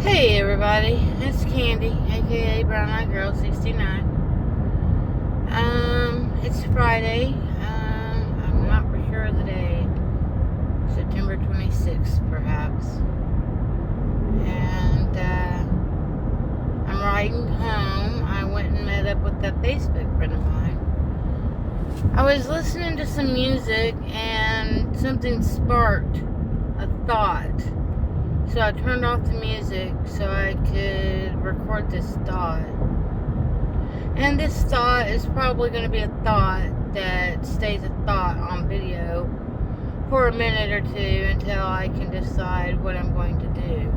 Hey everybody, it's Candy, aka Brown Eyed Girl 69. It's Friday. I'm not for sure of the day. September 26th, perhaps. And I'm riding home. I went and met up with a Facebook friend of mine. I was listening to some music and something sparked a thought. So I turned off the music so I could record this thought. And this thought is probably going to be a thought that stays a thought on video for a minute or two until I can decide what I'm going to do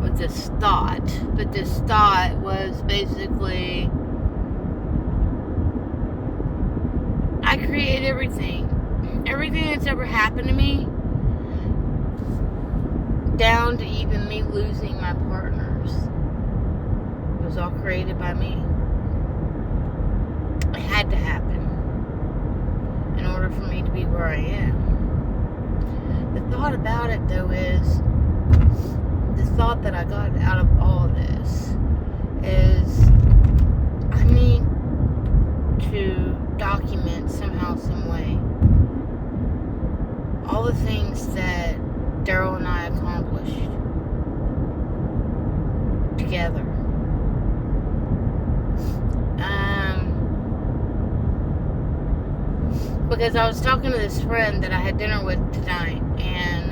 with this thought. But this thought was basically, I create everything. Everything that's ever happened to me, down to even me losing my partners, it was all created by me. It had to happen in order for me to be where I am. The thought about it, though, is the thought that I got out of all of this is I need to document somehow, some way, all the things that Daryl and I accomplished together. Because I was talking to this friend that I had dinner with tonight, and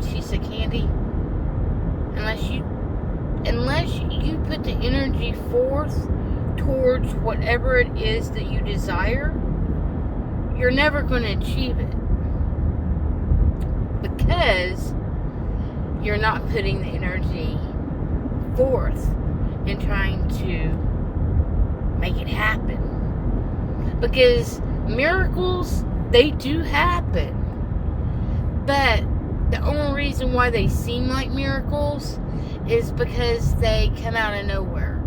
she said, Candy, unless you put the energy forth towards whatever it is that you desire, you're never going to achieve it. Because you're not putting the energy forth in trying to make it happen. Because miracles, they do happen. But the only reason why they seem like miracles is because they come out of nowhere.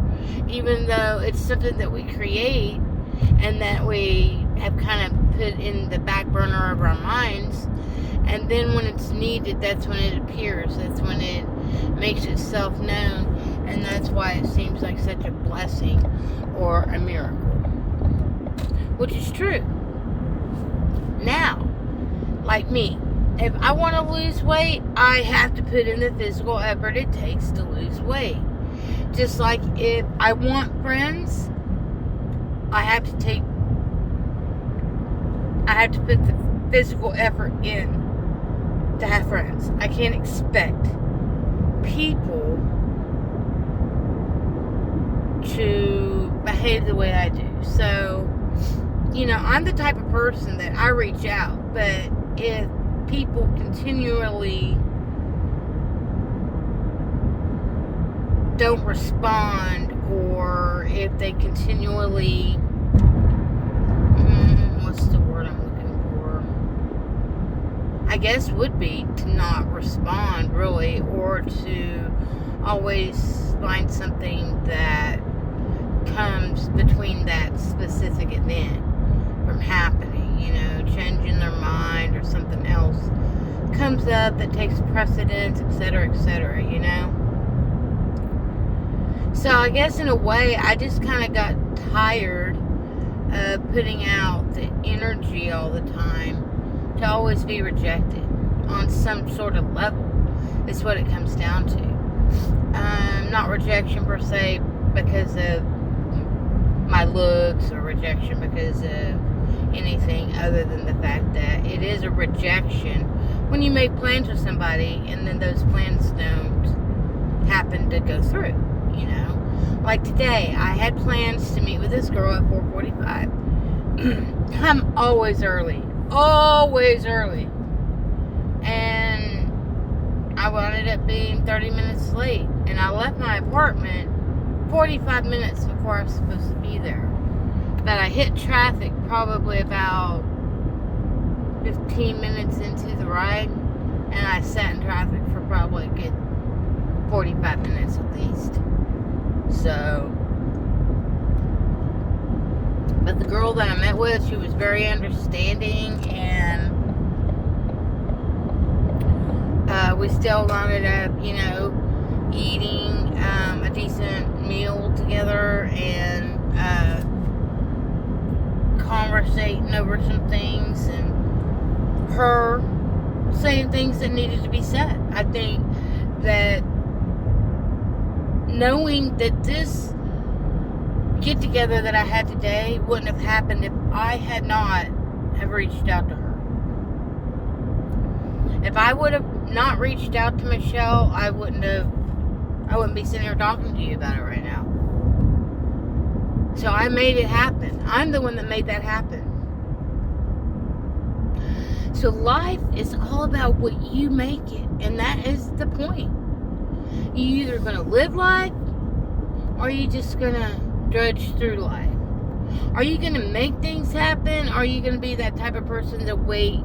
Even though it's something that we create and that we have kind of put in the back burner of our minds. And then when it's needed, that's when it appears. That's when it makes itself known. And that's why it seems like such a blessing or a miracle. Which is true. Now, like me, if I want to lose weight, I have to put in the physical effort it takes to lose weight. Just like if I want friends, I have to put the physical effort in to have friends. I can't expect people to behave the way I do. So, I'm the type of person that I reach out, but if people continually don't respond, or if they continually, what's the word I'm looking for? I guess would be to not respond, really, or to always find something that comes between that specific event from happening, changing their mind or something else comes up that takes precedence, etc., etc., So I guess in a way, I just kind of got tired of putting out the energy all the time to always be rejected on some sort of level. Is what it comes down to. Not rejection per se because of my looks, or rejection because of anything other than the fact that it is a rejection when you make plans with somebody and then those plans don't happen to go through, Like today, I had plans to meet with this girl at 4:45. I'm always early. And I wound up being 30 minutes late. And I left my apartment 45 minutes before I was supposed to be there. But I hit traffic probably about 15 minutes into the ride. And I sat in traffic for probably a good 45 minutes at least. So, but the girl that I met with, she was very understanding, and we still ended up, eating a decent meal together and conversating over some things, and her saying things that needed to be said. I think that knowing that this get together that I had today wouldn't have happened if I had not have reached out to her. If I would have not reached out to Michelle, I wouldn't be sitting here talking to you about it right now. So I made it happen. I'm the one that made that happen. So life is all about what you make it. And that is the point. You're either going to live life, or are you just going to drudge through life? Are you going to make things happen? Or are you going to be that type of person that wait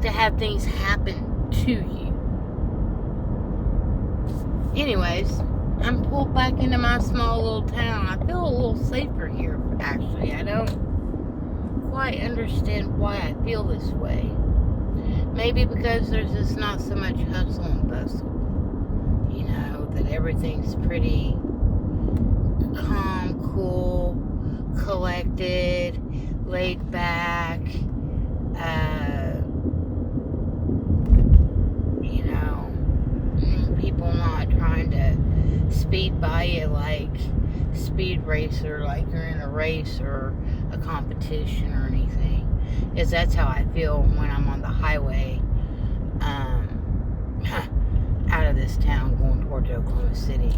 to have things happen to you? Anyways, I'm pulled back into my small little town. I feel a little safer here, actually. I don't quite understand why I feel this way. Maybe because there's just not so much hustle and bustle. That everything's pretty calm, cool, collected, laid back. People not trying to speed by you like speed racer, like you're in a race or a competition or anything. Because that's how I feel when I'm on the highway out of this town going towards Oklahoma City.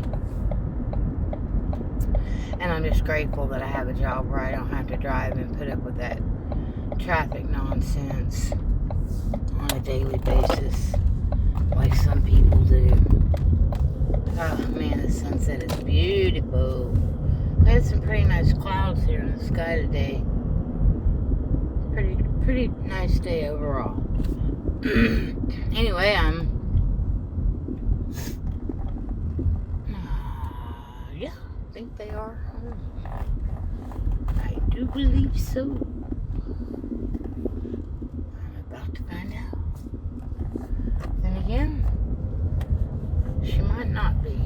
And I'm just grateful that I have a job where I don't have to drive and put up with that traffic nonsense on a daily basis like some people do. Oh man, the sunset is beautiful. We had some pretty nice clouds here in the sky today. Pretty nice day overall. Anyway, yeah, I think they are home. I do believe so. I'm about to find out. Then again, she might not be.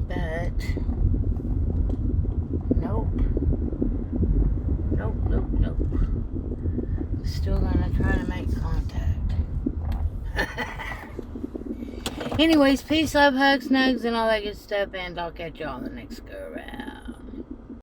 But nope. Still gonna try to make contact. Anyways, peace, love, hugs, nugs, and all that good stuff, and I'll catch y'all on the next go.